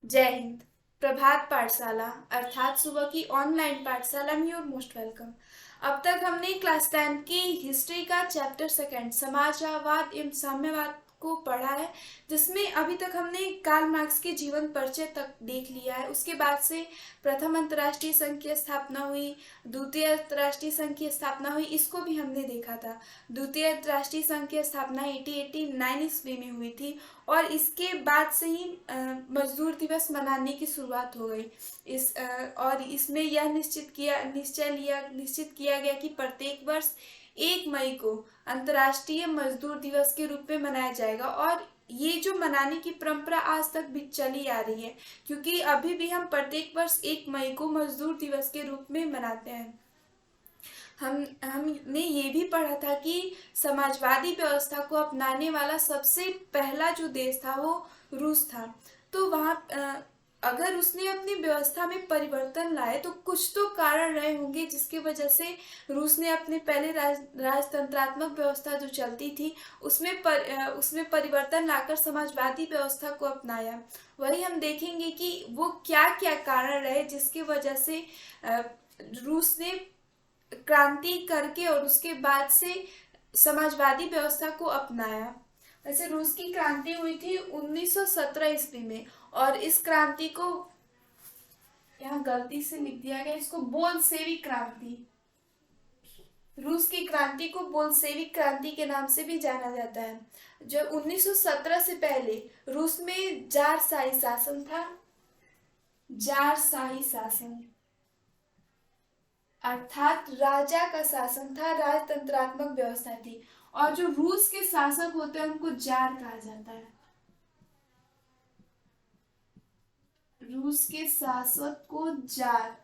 जय हिंद। प्रभात पाठशाला अर्थात सुबह की ऑनलाइन पाठशाला में योर मोस्ट वेलकम। अब तक हमने क्लास 10 की हिस्ट्री का चैप्टर सेकंड समाजवाद एवं साम्यवाद को पढ़ा है, जिसमें अभी तक हमने कार्ल मार्क्स के जीवन परिचय तक देख लिया है। उसके बाद से प्रथम अंतर्राष्ट्रीय संघ की स्थापना हुई, द्वितीय अंतर्राष्ट्रीय संघ की स्थापना हुई, इसको भी हमने देखा था। द्वितीय अंतर्राष्ट्रीय संघ की स्थापना 1889 ईस्वी में हुई थी और इसके बाद से ही मजदूर दिवस मनाने की शुरुआत हो गई। और इसमें यह निश्चित किया गया कि प्रत्येक वर्ष 1 मई को अंतर्राष्ट्रीय मजदूर दिवस के रूप में मनाया जाएगा। और ये जो मनाने की परंपरा आज तक भी चली आ रही है, क्योंकि अभी भी हम प्रत्येक वर्ष 1 मई को मजदूर दिवस के रूप में मनाते हैं। हमने ये भी पढ़ा था कि समाजवादी व्यवस्था को अपनाने वाला सबसे पहला जो देश था वो रूस था। तो वहाँ अगर उसने अपनी व्यवस्था में परिवर्तन लाए तो कुछ तो कारण रहे होंगे जिसकी वजह से रूस ने अपने पहले राजतंत्रात्मक व्यवस्था जो चलती थी उसमें परिवर्तन लाकर समाजवादी व्यवस्था को अपनाया। वही हम देखेंगे कि वो क्या क्या कारण रहे जिसकी वजह से रूस ने क्रांति करके और उसके बाद से समाजवादी व्यवस्था को अपनाया। वैसे रूस की क्रांति हुई थी 1917 ईस्वी में, और इस क्रांति को यहाँ गलती से लिख दिया गया, इसको बोल्शेविक क्रांति, रूस की क्रांति को बोल्शेविक क्रांति के नाम से भी जाना जाता है। जो 1917 से पहले रूस में जारशाही शासन था। जारशाही शासन अर्थात राजा का शासन था, राजतंत्रात्मक व्यवस्था थी। और जो रूस के शासक होते हैं उनको जार कहा जाता है। रूस के शासक को जार,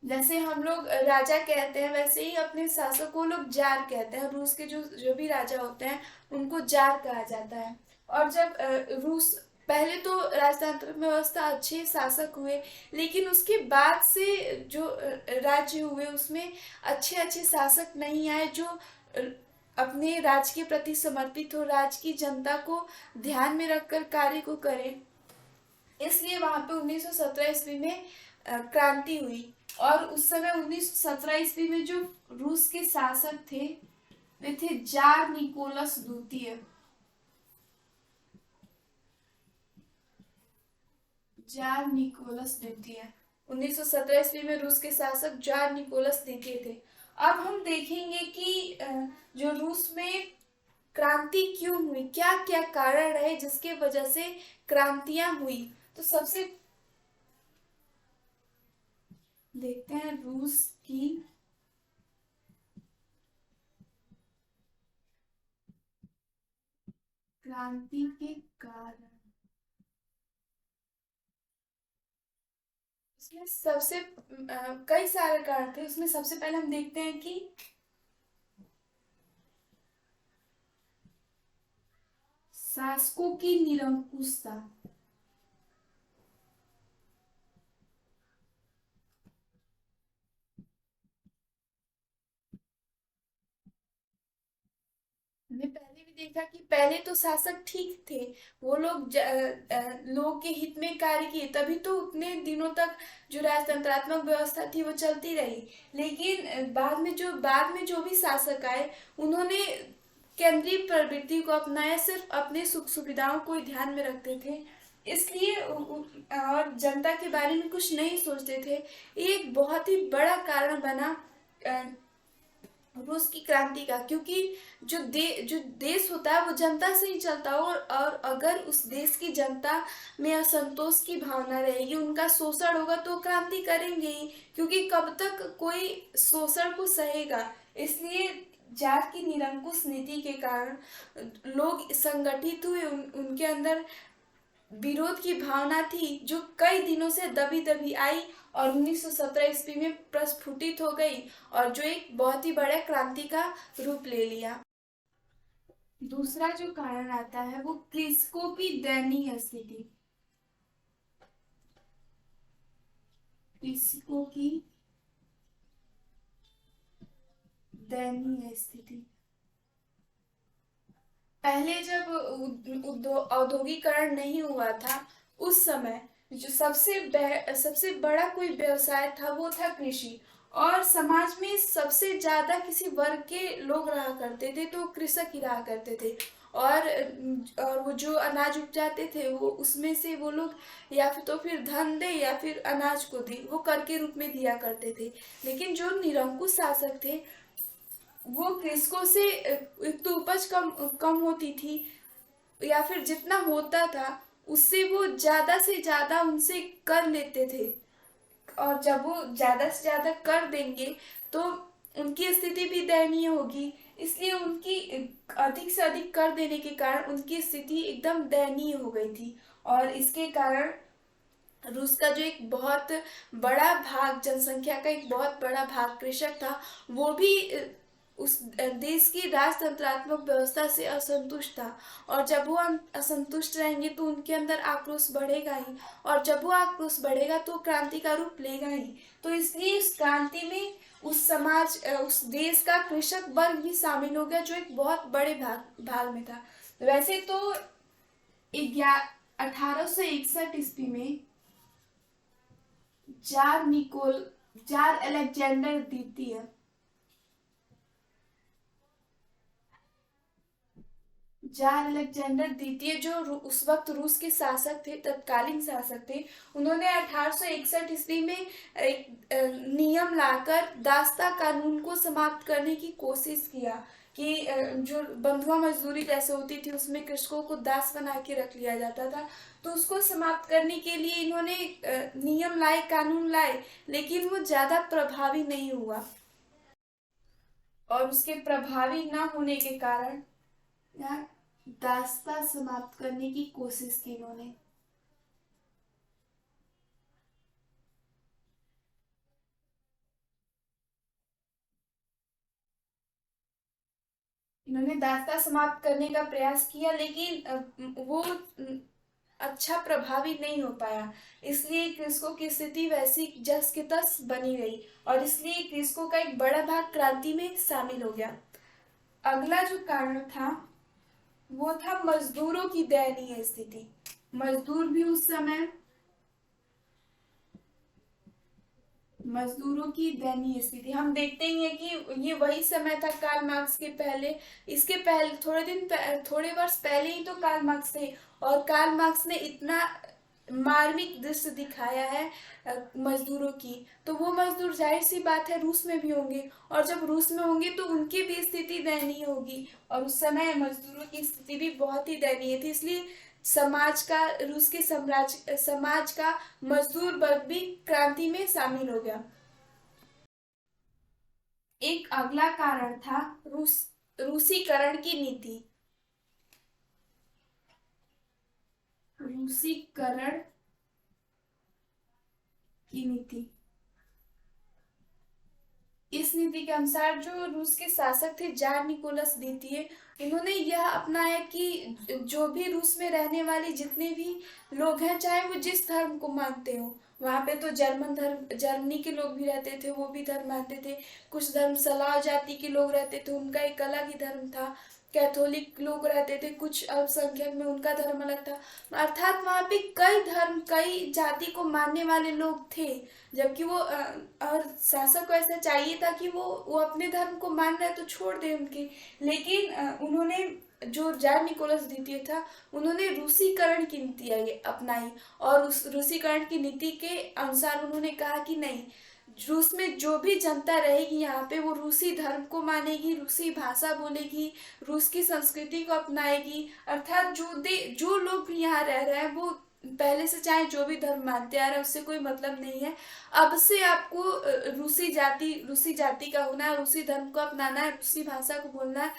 जैसे हम लोग राजा कहते हैं वैसे ही अपने शासक को लोग जार कहते हैं। रूस के जो जो भी राजा होते हैं उनको जार कहा जाता है। और जब रूस पहले तो राजतंत्र व्यवस्था अच्छे शासक हुए, लेकिन उसके बाद से जो राज्य हुए उसमें अच्छे अच्छे शासक नहीं आए जो अपने राज्य के प्रति समर्पित हो, राज्य की जनता को ध्यान में रखकर कार्य को करें। इसलिए वहां पे 1917 ईस्वी में क्रांति हुई। और उस समय 1917 ईस्वी में जो रूस के शासक थे वे थे जार निकोलस द्वितीय। जार निकोलस द्वितीय 1917 ईस्वी में रूस के शासक जार निकोलस द्वितीय थे। अब हम देखेंगे कि जो रूस में क्रांति क्यों हुई, क्या क्या कारण रहे जिसके वजह से क्रांतियां हुई। तो सबसे देखते हैं रूस की क्रांति के कारण। उसमें सबसे कई सारे कारण थे। उसमें सबसे पहले हम देखते हैं कि शासकों की निरंकुशता। हमने पहले भी देखा कि पहले तो शासक ठीक थे, वो लोग लोग के हित में कार्य किए, तभी तो उतने दिनों तक जो राजतंत्रात्मक व्यवस्था थी वो चलती रही। लेकिन बाद में जो भी शासक आए उन्होंने केंद्रीय प्रवृत्ति को अपनाया, सिर्फ अपने सुख सुविधाओं को ही ध्यान में रखते थे। इसलिए और जनता के बारे में कुछ नहीं सोचते थे। ये एक बहुत ही बड़ा कारण बना रूस की क्रांति का, क्योंकि जो देश होता है वो जनता से ही चलता हो। और अगर उस देश की जनता में असंतोष की भावना रहेगी, उनका शोषण होगा, तो क्रांति करेंगे ही, क्योंकि कब तक कोई शोषण को सहेगा। इसलिए जात की निरंकुश नीति के कारण लोग संगठित हुए, उनके अंदर विरोध की भावना थी जो कई दिनों से दबी दबी आई और 1917 ईस्वी में प्रस्फुटित हो गई, और जो एक बहुत ही बड़ा क्रांति का रूप ले लिया। दूसरा जो कारण आता है वो कृषकों की दयनीय स्थिति। कृषकों की दयनीय स्थिति। पहले जब औद्योगिकरण नहीं हुआ था उस समय जो सबसे बड़ा कोई व्यवसाय था वो था कृषि। और समाज में सबसे ज्यादा किसी वर्ग के लोग रहा करते थे तो कृषक ही रहा करते थे। और वो जो अनाज उपजाते थे वो उसमें से वो लोग या फिर तो फिर धन दे या फिर अनाज को दे, वो कर के रूप में दिया करते थे। लेकिन जो निरंकुश शासक थे वो कृषकों से एक तो उपज कम कम होती थी, या फिर जितना होता था उससे वो ज्यादा से ज्यादा उनसे कर लेते थे। और जब वो ज्यादा से ज्यादा कर देंगे तो उनकी स्थिति भी दयनीय होगी। इसलिए उनकी अधिक से अधिक कर देने के कारण उनकी स्थिति एकदम दयनीय हो गई थी। और इसके कारण रूस का जो एक बहुत बड़ा भाग, जनसंख्या का एक बहुत बड़ा भाग कृषक था, वो भी उस देश की राजतंत्रात्मक व्यवस्था से असंतुष्ट था। और जब वो असंतुष्ट रहेंगे तो उनके अंदर आक्रोश बढ़ेगा ही। और जब वो आक्रोश बढ़ेगा तो क्रांति का रूप लेगा ही। तो इसलिए इस क्रांति में उस देश का कृषक वर्ग भी शामिल हो गया, जो एक बहुत बड़े भाग में था। वैसे तो 1861 ईस्वी में जार निकोल जार अलेक्जेंडर द्वितीय जार अलेक्जेंडर द्वितीय जो उस वक्त रूस के शासक थे, तत्कालीन शासक थे, उन्होंने 1861 ईस्वी में एक नियम लाकर दास्ता कानून को समाप्त करने की कोशिश किया कि जो बंधुआ मजदूरी जैसे होती थी उसमें कृषकों को दास बना के रख लिया जाता था। तो उसको समाप्त करने के लिए इन्होंने नियम लाए, कानून लाए, लेकिन वो ज्यादा प्रभावी नहीं हुआ। और उसके प्रभावी न होने के कारण यहाँ दास्ता समाप्त करने की कोशिश की इन्होंने। इन्होंने दास्ता समाप्त करने का प्रयास किया, लेकिन वो अच्छा प्रभावी नहीं हो पाया। इसलिए कृषकों की स्थिति वैसी जस की तस बनी रही। और इसलिए कृषकों का एक बड़ा भाग क्रांति में शामिल हो गया। अगला जो कारण था वो था मजदूरों की दयनीय स्थिति। मजदूर भी उस समय मजदूरों की दयनीय स्थिति हम देखते ही हैं कि ये वही समय था कार्ल मार्क्स के पहले। इसके पहले थोड़े वर्ष पहले ही तो कार्ल मार्क्स थे। और कार्ल मार्क्स ने इतना मार्मिक दृश्य दिखाया है मजदूरों की। तो वो मजदूर जाहिर सी बात है रूस में भी होंगे। और जब रूस में होंगे तो उनकी भी स्थिति दयनीय होगी। और उस समय मजदूरों की स्थिति भी बहुत ही दयनीय थी। इसलिए रूस के साम्राज्य समाज का मजदूर वर्ग भी क्रांति में शामिल हो गया। एक अगला कारण था रूसीकरण की नीति। रूसीकरण की नीति इस नीति के अनुसार जो रूस के शासक थे जार निकोलस द्वितीय, इन्होंने यह अपनाया कि जो भी रूस में रहने वाले जितने भी लोग हैं, चाहे वो जिस धर्म को मानते हो, वहां पे तो जर्मनी के लोग भी रहते थे, वो भी धर्म मानते थे। कुछ धर्म सलाव जाति के लोग रहते थे, उनका एक अलग ही धर्म था। कैथोलिक लोग रहते थे, कुछ अल्पसंख्यक में उनका धर्म अलग था। अर्थात वहां पे कई धर्म, कई जाति को मानने वाले लोग थे। जबकि और शासक को ऐसा चाहिए था कि वो अपने धर्म को मान रहे तो छोड़ दे उनके। लेकिन उन्होंने, जो जार निकोलस द्वितीय था, उन्होंने रूसीकरण की नीति अपनाई। और उस रूसीकरण की नीति के अनुसार उन्होंने कहा कि नहीं, रूस में जो भी जनता रहेगी यहाँ पे वो रूसी धर्म को मानेगी, रूसी भाषा बोलेगी, रूस की संस्कृति को अपनाएगी। अर्थात जो लोग भी यहाँ रह रहे हैं वो पहले से चाहे जो भी धर्म मानते आ रहे हैं उससे कोई मतलब नहीं है। अब से आपको रूसी जाति का होना है, रूसी धर्म को अपनाना है, रूसी भाषा को बोलना है,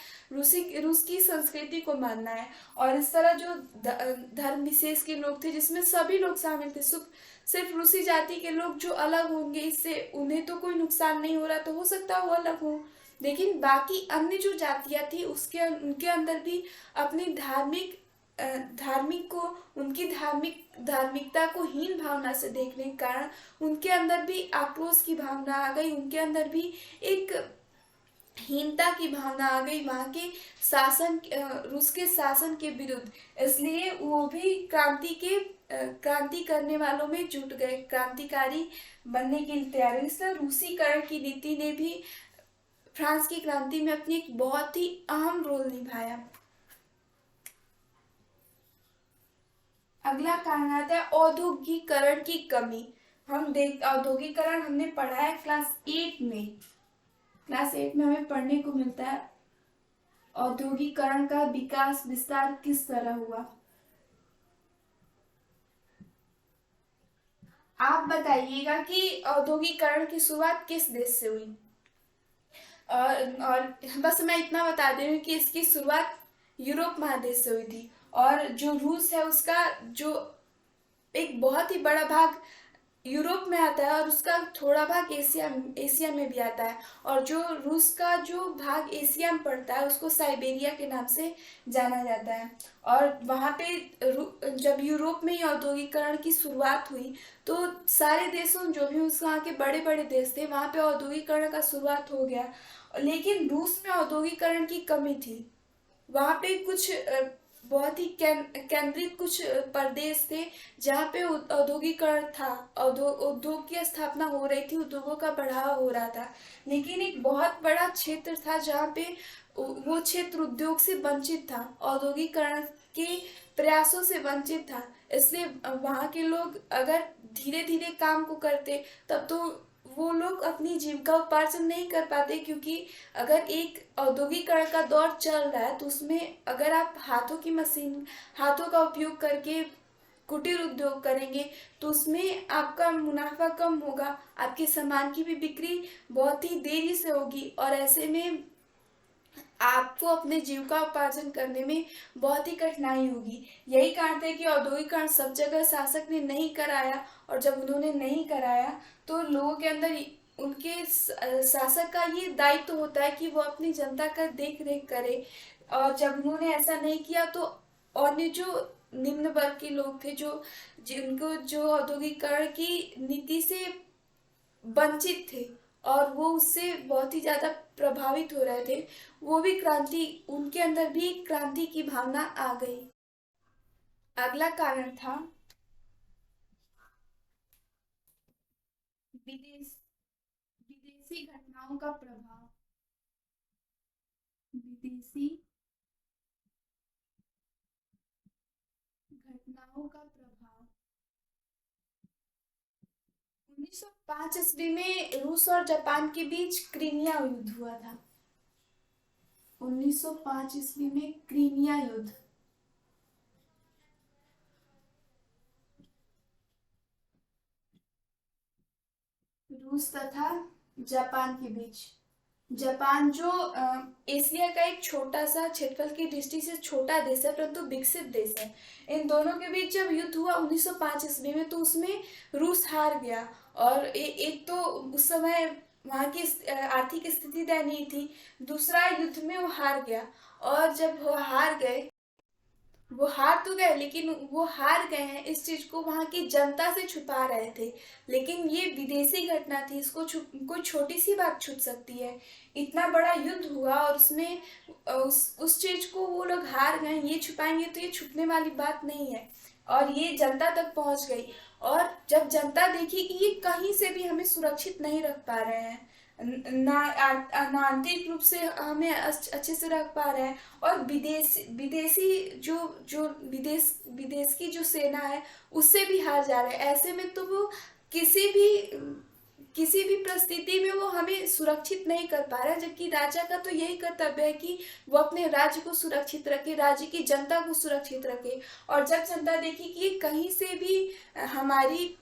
रूस की संस्कृति को मानना है। और इस तरह जो धर्म विशेष के लोग थे जिसमें सभी लोग शामिल थे, सिर्फ रूसी जाति के लोग जो अलग होंगे, इससे उन्हें तो कोई नुकसान नहीं हो रहा, तो हो सकता है वो अलग हो। लेकिन बाकी अन्य जो जातियां थी उसके उनके अंदर भी अपनी धार्मिक को उनकी धार्मिकता को हीन भावना से देखने के कारण उनके अंदर भी आक्रोश की भावना आ गई। उनके अंदर भी एक हीनता की भावना आ गई वहां के रूस के शासन के विरुद्ध। इसलिए वो भी क्रांति के क्रांति करने वालों में जुट गए, क्रांतिकारी बनने की तैयारी। इस तरह रूसीकरण की नीति ने भी फ्रांस की क्रांति में अपनी एक बहुत ही अहम रोल निभाया। अगला कारण आता है औद्योगिकरण की कमी। हम देख औद्योगिकरण हमने पढ़ा है क्लास 8 में। क्लास 8 में हमें पढ़ने को मिलता है औद्योगिकरण का विकास विस्तार किस तरह हुआ। आप बताइएगा कि औद्योगिकरण की शुरुआत किस देश से हुई। और बस मैं इतना बता दे रही हूँ कि इसकी शुरुआत यूरोप महादेश से हुई थी। और जो रूस है उसका जो एक बहुत ही बड़ा भाग यूरोप में आता है और उसका थोड़ा भाग एशिया एशिया में भी आता है। और जो रूस का जो भाग एशिया में पड़ता है उसको साइबेरिया के नाम से जाना जाता है। और वहाँ पे जब यूरोप में ही औद्योगिकरण की शुरुआत हुई तो सारे देशों जो भी उस वहाँ के बड़े बड़े देश थे वहाँ पे औद्योगिकरण का शुरुआत हो गया। लेकिन रूस में औद्योगिकरण की कमी थी। वहाँ पे कुछ बहुत ही केंद्रित कुछ प्रदेश थे जहाँ पे औद्योगिकरण था, उद्योग की स्थापना हो रही थी, उद्योगों का बढ़ावा हो रहा था। लेकिन एक बहुत बड़ा क्षेत्र था जहाँ पे वो क्षेत्र उद्योग से वंचित था, औद्योगिकरण के प्रयासों से वंचित था। इसलिए वहाँ के लोग अगर धीरे धीरे काम को करते तब तो वो लोग अपनी जीविका उपार्जन नहीं कर पाते, क्योंकि अगर एक औद्योगिकरण का दौर चल रहा है तो उसमें अगर आप हाथों का उपयोग करके कुटीर उद्योग करेंगे तो उसमें आपका मुनाफा कम होगा, आपके सामान की भी बिक्री बहुत ही देरी से होगी और ऐसे में आपको अपने जीविका उपार्जन करने में बहुत ही कठिनाई होगी। यही कारण था कि औद्योगिकरण सब जगह शासक ने नहीं कराया। और जब उन्होंने नहीं कराया तो लोगों के अंदर उनके शासक का ये दायित्व होता है कि वो अपनी जनता का देख रेख करे। और जब उन्होंने ऐसा नहीं किया तो अन्य जो निम्न वर्ग के लोग थे जो जिनको जो औद्योगिकरण की नीति से वंचित थे और वो उससे बहुत ही ज्यादा प्रभावित हो रहे थे, वो भी क्रांति उनके अंदर भी क्रांति की भावना आ गई। अगला कारण था विदेश विदेशी घटनाओं का प्रभाव। विदेशी घटनाओं का प्रभाव 1905 ईस्वी में रूस और जापान के बीच क्रीमिया युद्ध हुआ था। 1905 ईस्वी में क्रीमिया युद्ध। रूस तथा जापान के बीच। जापान जो एशिया का एक छोटा सा क्षेत्रफल की दृष्टि से छोटा देश है परंतु विकसित देश है, इन दोनों के बीच जब युद्ध हुआ 1905 ईस्वी में तो उसमें रूस हार गया। और एक तो उस समय वहाँ की आर्थिक स्थिति दयनीय थी, दूसरा युद्ध में वो हार गया। और जब वो हार गए, वो हार तो गए लेकिन वो हार गए हैं इस चीज को वहां की जनता से छुपा रहे थे। लेकिन ये विदेशी घटना थी, इसको छुप कोई छोटी सी बात छुप सकती है। इतना बड़ा युद्ध हुआ और उसमें उस चीज को वो लोग हार गए, ये छुपाएंगे तो ये छुपने वाली बात नहीं है। और ये जनता तक पहुंच गई। और जब जनता देखी कि ये कहीं से भी हमें सुरक्षित नहीं रख पा रहे हैं, ना आंतरिक रूप से हमें अच्छे से रख पा रहे हैं, और विदेशी जो जो विदेश की जो सेना है उससे भी हार जा रहे हैं, ऐसे में तो वो किसी भी किसी भी परिस्थिति में वो हमें सुरक्षित नहीं कर पा रहा है। जबकि राजा का तो यही कर्तव्य है कि वो अपने राज्य को सुरक्षित रखे, राज्य की जनता को सुरक्षित रखे। और जब जनता देखी कि कहीं से भी हमारी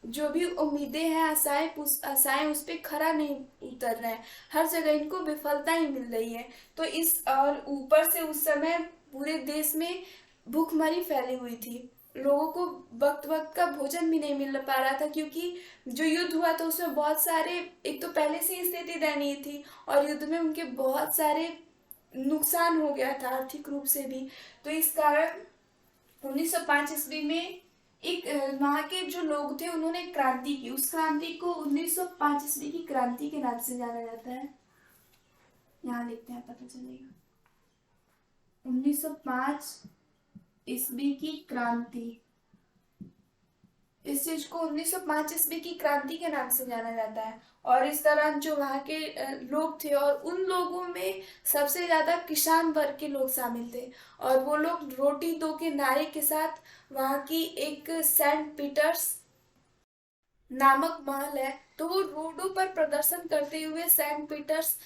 जो भी उम्मीदें हैं, आशाएं उस पे खरा नहीं उतर रहे हैं, हर जगह इनको विफलता ही मिल रही है। तो इस और ऊपर से उस समय पूरे देश में भूखमरी फैली हुई थी, लोगों को वक्त वक्त का भोजन भी नहीं मिल पा रहा था, क्योंकि जो युद्ध हुआ था उसमें बहुत सारे, एक तो पहले से ही स्थिति दयनीय थी और युद्ध में उनके बहुत सारे नुकसान हो गया था आर्थिक रूप से भी। तो इस कारण 1905 ईस्वी में एक वहाँ के जो लोग थे उन्होंने क्रांति की, उस क्रांति को 1905 ईस्वी की क्रांति के नाम से जाना जाता है। यहाँ लिखते हैं पता चलेगा। 1905 ईस्वी की क्रांति। इस चीज को 1905 ईस्वी की क्रांति के नाम से जाना जाता है। और इस दौरान जो वहाँ के लोग थे, और उन लोगों में सबसे ज्यादा किसान वर्ग के लोग शामिल थे। और वो लोग रोटी दो के नारे के साथ वहाँ की एक सेंट पीटर्स नामक महल है, तो वो रोडों पर प्रदर्शन करते हुए सेंट पीटर्स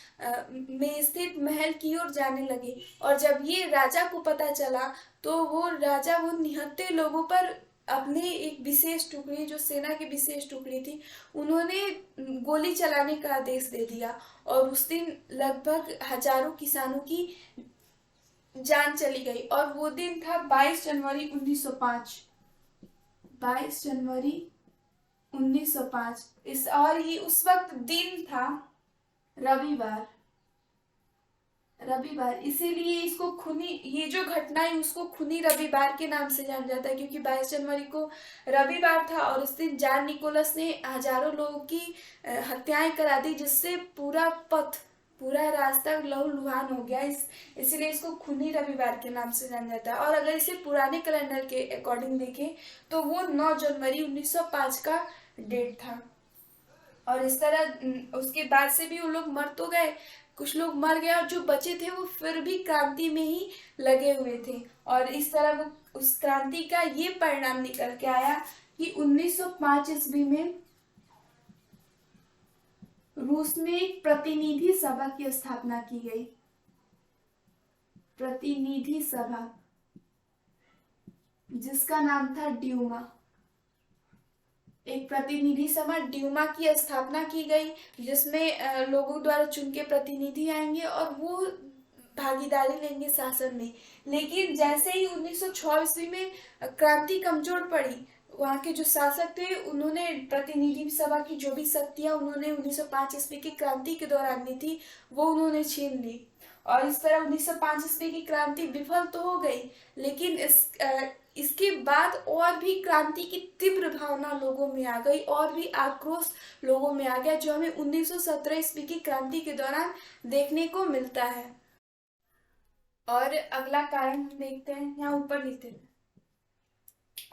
में स्थित महल की ओर जाने लगे। और जब ये राजा को पता चला, तो वो राजा वो निहत्थे लोगों पर अपने एक विशेष टुकड़ी, जो सेना की विशेष टुकड़ी थी, उन्होंने गोली चलाने का आदेश दे दिया। और उस दिन लगभग हजारों किसानों की जान चली गई। और वो दिन था 22 जनवरी 1905। 22 जनवरी 1905। और ये उस वक्त दिन था रविवार। रविवार, इसीलिए इसको खूनी, ये जो घटना है उसको खूनी रविवार के नाम से जाना जाता है, क्योंकि 22 जनवरी को रविवार था और उस दिन जॉन निकोलस ने हजारों लोगों की हत्याएं करा दी, जिससे पूरा पथ, पूरा रास्ता लहूलुहान हो गया। इसीलिए इसको खूनी रविवार के नाम से जाना जाता है। और अगर इसे पुराने कैलेंडर के अकॉर्डिंग देखें, तो वो 9 जनवरी 1905 का डेट था। और इस तरह उसके बाद से भी वो लोग मर तो गए, कुछ लोग मर गए, और जो बचे थे वो फिर भी क्रांति में ही लगे हुए थे। और इस तरह वो उस क्रांति का ये परिणाम निकल के आया कि 1905 ईस्वी में रूस में एक प्रतिनिधि सभा की स्थापना की गई। प्रतिनिधि सभा, जिसका नाम था ड्यूमा। एक प्रतिनिधि सभा ड्यूमा की स्थापना की गई, जिसमें लोगों द्वारा चुन के प्रतिनिधि आएंगे और वो भागीदारी लेंगे शासन में। लेकिन जैसे ही 1906 ईस्वी में क्रांति कमजोर पड़ी, वहाँ के जो शासक थे उन्होंने प्रतिनिधि सभा की जो भी शक्तियां उन्होंने 1905 ईस्वी की क्रांति के दौरान ली थी, वो उन्होंने छीन ली। और इस तरह 1905 ईस्वी की क्रांति विफल तो हो गई, लेकिन इसके बाद और भी क्रांति की तीव्र भावना लोगों में आ गई, और भी आक्रोश लोगों में आ गया, जो हमें 1917 ईस्वी की क्रांति के दौरान देखने को मिलता है। और अगला कारण हम देखते हैं, यहाँ ऊपर लिखते हैं।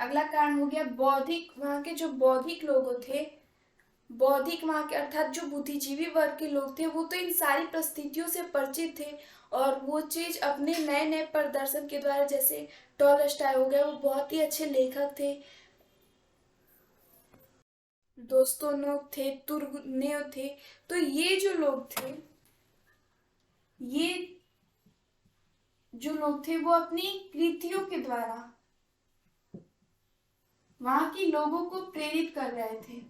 अगला कारण हो गया बौद्धिक। वहाँ के जो बौद्धिक लोग थे, बौद्धिक वहाँ के अर्थात जो बुद्धिजीवी वर्ग के लोग थे, वो तो इन सारी परिस्थितियों से परिचित थे, और वो चीज अपने नए नए प्रदर्शन के द्वारा, जैसे टॉलस्टॉय हो गए, वो बहुत ही अच्छे लेखक थे। दोस्तोनोव थे, तुर्गनेव थे। तो ये जो लोग थे, ये जो लोग थे, वो अपनी कृतियों के द्वारा वहां के लोगों को प्रेरित कर रहे थे।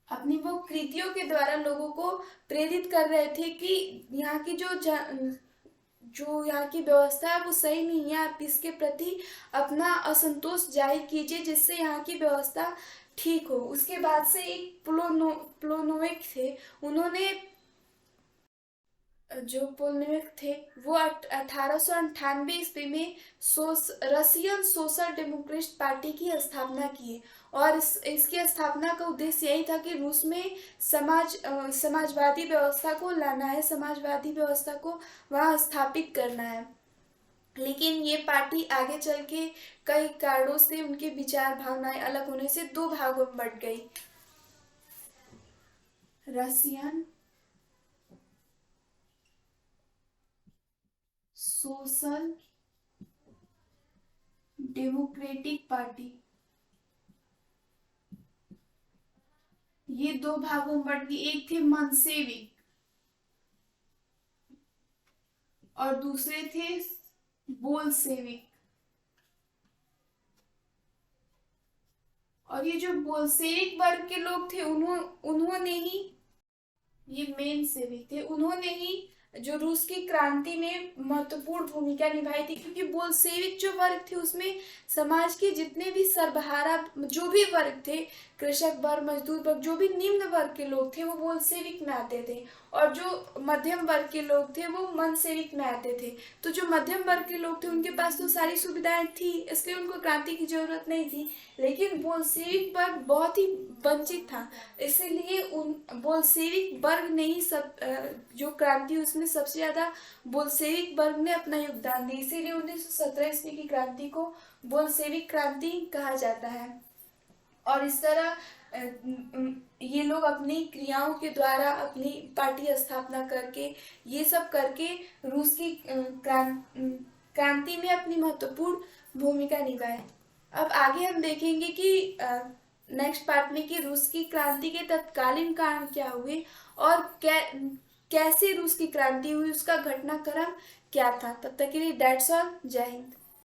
अपनी वो कृतियों के द्वारा लोगों को प्रेरित कर रहे थे कि यहाँ की जो यहाँ की व्यवस्था है वो सही नहीं है, आप इसके प्रति अपना असंतोष जाहिर कीजिए, जिससे यहाँ की व्यवस्था ठीक हो। उसके बाद से एक प्लोनोविक थे, उन्होंने, जो पोलनेक थे, वो 1898 ईस्वी में रशियन सोशल डेमोक्रेट पार्टी की स्थापना की। और इसकी स्थापना का उद्देश्य यही था कि रूस में समाजवादी व्यवस्था को लाना है, समाजवादी व्यवस्था को वहाँ स्थापित करना है। लेकिन ये पार्टी आगे चल के कई कारणों से उनके विचार भावनाएं अलग होने से दो भागों में बट गई। रशियन सोशल डेमोक्रेटिक पार्टी, ये दो भागों में बट गई। एक थे मनसेविक और दूसरे थे बोल्शेविक। और ये जो बोल्शेविक वर्ग के लोग थे, उन्होंने ही, ये मेन सेविक थे, उन्होंने ही जो रूस की क्रांति में महत्वपूर्ण भूमिका निभाई थी। क्योंकि बोल्शेविक जो वर्ग थे, उसमें समाज के जितने भी सर्वहारा जो भी वर्ग थे, कृषक वर्ग, मजदूर वर्ग, जो भी निम्न वर्ग के लोग थे, वो बोल्शेविक में आते थे। और जो मध्यम वर्ग के लोग थे, वो मनसेविक में आते थे। तो जो मध्यम वर्ग के लोग थे, उनके पास तो सारी सुविधाएं थी, इसलिए उनको क्रांति की जरूरत नहीं थी। लेकिन बोल्शेविक वर्ग बहुत ही वंचित था, इसीलिए उन बोल्शेविक वर्ग ने ही जो क्रांति, उसमें सबसे ज्यादा बोल्शेविक वर्ग ने अपना योगदान दिया। इसीलिए 1917 ईस्वी की क्रांति को बोल्शेविक क्रांति कहा जाता है। और इस तरह ये लोग अपनी क्रियाओं के द्वारा अपनी पार्टी स्थापना करके ये सब करके रूस की क्रांति में अपनी महत्वपूर्ण भूमिका निभाए। अब आगे हम देखेंगे कि नेक्स्ट पार्ट में कि रूस की क्रांति के तत्कालीन कारण क्या हुए और कैसे रूस की क्रांति हुई, उसका घटनाक्रम क्या था। तब तक के लिए दैट्स ऑल। जय हिंद।